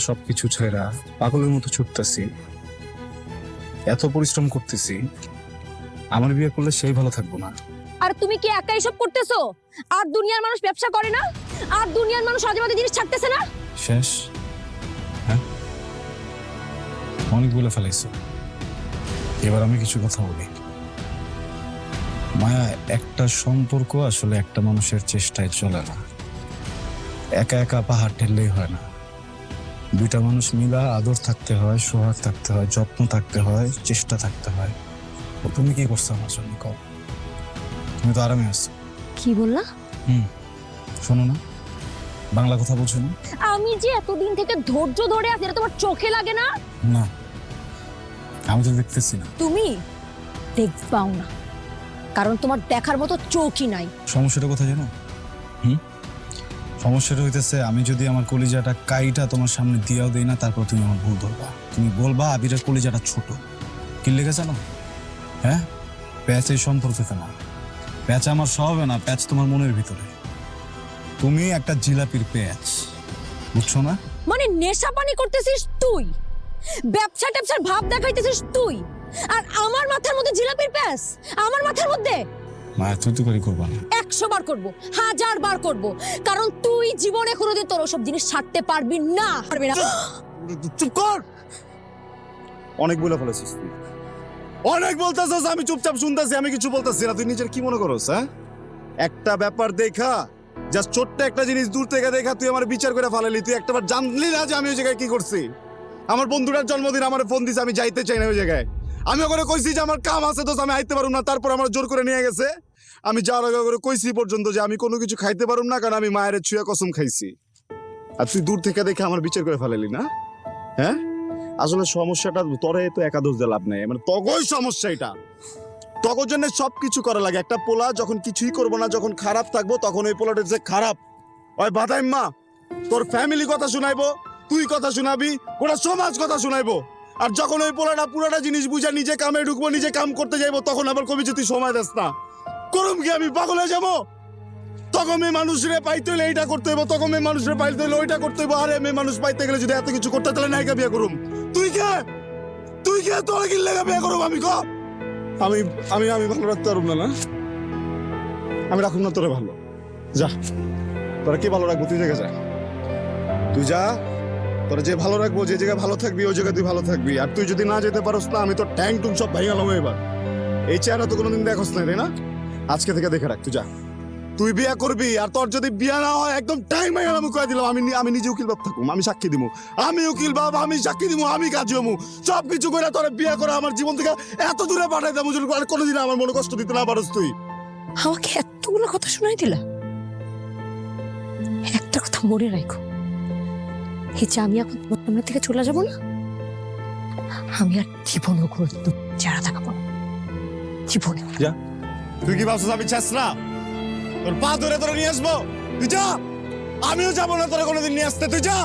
সবকিছু ছেড়া পাগলের মতো ছুটতেছি, এত পরিশ্রম করতেছি, আমার বিয়ে করলে সেই ভালো থাকবো না। আর তুমি কি একা এসব করতেছো? আর দুনিয়ার মানুষ ব্যবসা করে না? আর দুনিয়ার মানুষ আজেবাজে জিনিস ছাড়তেছে না? শেষ? হ্যাঁ, অনেক বলে ফেলাইছো, এবার আমি কিছু কথা বলি। মায়া, একটা সম্পর্ক আসলে একটা মানুষের চেষ্টায় চলে না, একা একা পাহাড় ঠেললেই হয় না। দুইটা মানুষ মিলা আদর থাকতে হয়, সোহাগ থাকতে হয়, যত্ন থাকতে হয়, চেষ্টা থাকতে হয়। তুমি কি করছো আমার জন্য কও? তুমি তো আরামে আছো। কি বললা? শোনো না, বাংলা কথা বলছো না? আমি যে এতদিন থেকে ধৈর্য ধরে আছি, এটা তোমার চোখে লাগে না? না, আমি তো দেখতেছি না। তুমি দেখবাও না, কারণ তোমার দেখার মতো চোখই নাই। সমস্যাটা কোথায় জানো? সমস্যাটা হইতেছে, আমি যদি আমার কলিজাটা কাইটা তোমার সামনে দিয়েও দেই না, তারপর তুমি আমার ভুল ধরবা। তুমি বলবা আবিরের কলিজাটা ছোট। কি লেগে জানো? হ্যাঁ, প্যাচ এই সম্পর্কতে না, প্যাচ আমার স্বভাবে না, প্যাচ তোমার মনের ভিতরে। তুমি একটা জিলাপির প্যাচ, বুঝছো না? মানে নেশা পানি করতেছিস তুই, ব্যবসা ট্যাবসার ভাব দেখাইতেছিস তুই, আর আমার মাথার মধ্যে জিলাপির প্যাস? আমার মাথার মধ্যে মায়া, তুই তো করি করবা না। 100 বার করব, 1000 বার করব, কারণ তুই জীবনে কোনোদিন তোর ওসব জিনিস ছাড়তে পারবি না। পারবি না। চুপ কর, অনেক বলে ফেলেছিস তুই, অনেক বলতেছিস, আমি চুপচাপ শুনতেছি, আমি কিছু বলতেছি না। তুই নিজের কি মনে করস? হ্যাঁ, একটা ব্যাপার দেখা, জাস্ট ছোট্ট একটা জিনিস দূর থেকে দেখা তুই আমার বিচার করে ফেলালি। তুই একটাবার জানলি না যে আমি ওই জায়গায় কি করছি? আমার বন্ধুটার জন্মদিন আমার ফোন দিছে, আমি যাইতে চাই না ওই জায়গায়। আমি ওখানে কইছি যে আমার কাম আছে, তো আমি আইতে পারুম না, তারপর আমার জোর করে নিয়ে গেছে। আমি যাওয়ার আগে করে কইছি পর্যন্ত যে আমি কোনো কিছু খাইতে পারুম না, কারণ আমি মায়ের ছুঁয়া কসম খাইছি। আর তুই দূর থেকে দেখে আমার বিচার করে ফেলালি না? হ্যাঁ, আসলে সমস্যাটা তোরে তো একাদশ দিয়ে লাভ নেই, মানে তগই সমস্যা এটা। তগর জন্য সবকিছু করা লাগে। একটা পোলা যখন কিছুই করবো না, যখন খারাপ থাকবো, তখন ওই পোলাটা যে খারাপ ওই বাদাই মা তোর ফ্যামিলি কথা শুনাইবো, তুই কথা শুনাবি, গোটা সমাজ কথা শুনাইবো। আর যখন ওই পোলাটা পুরাটা জিনিস বুঝা নিজে কামে ঢুকবো, নিজে কাম করতে যাইবো, তখন আবার কবি যে তুই সময় দেস না। করুম কি আমি পাগল হয়ে যাবো? তখন মেয়ে মানুষরে পাইতে হলে এইটা করতে হইব, তখন মেয়ে মানুষরে পাইতে হলে ওইটা করতে হইব। আরে মেয়ে মানুষ পাইতে গেলে যদি এত কিছু করতে, তাহলে নায়িকা বিয়ে করুম। তুই কে? তুই কে? তোরা কি লেগা বিয়ে করুম আমি? আমি আমি আমি ভালো রাখতে পারব না। না, আমি রাখুম না তোরে ভালো। যা, তোরা কি ভালো রাখবো তুই জায়গা যা, তুই যা। তোরা যে ভালো রাখবো, যে জায়গায় ভালো থাকবি, ওই জায়গায় তুই ভালো থাকবি। আর তুই যদি না যেতে পারস না, আমি তোর ট্যাং টুং সব ভাই গেলাম এবার। এই চেহারা তো কোনোদিন দেখোস না, তাই না? আজকে থেকে দেখে রাখ, তুই যা। তুই বিয়া করবি, আর তোর যদি বিয়া না হয় একদম টাইম হয়ে গেল, আমি কয়ে দিলাম। আমি নিজে উকিল বাপ থাকুম, আমি সাক্ষী দিব, আমি উকিল বাপ, আমি সাক্ষী দিব, আমি কাজী হমু, সব কিছু করে তোর বিয়া করে আমার জীবন থেকে এত দূরে পাঠাই দেবো, আর কোনোদিন আমার মনে কষ্ট দিতে না পারস তুই। আমাকে এতগুলো কথা শোনাই দিলা। একটা কথা মনে রাখো, এই যে আমি এখন তোমার সামনে থেকে চলে যাব না, আমি আর জীবনেও কোনো চেহারা দেখাবো না, জীবনে। যা, তুই কি ভাবছিস আমি চাস না? তোর পা ধরে তোরা নিয়ে আসবো, তুই যা। আমিও যাবো না তোরা কোনোদিন নিয়ে আসতে, তুই যা।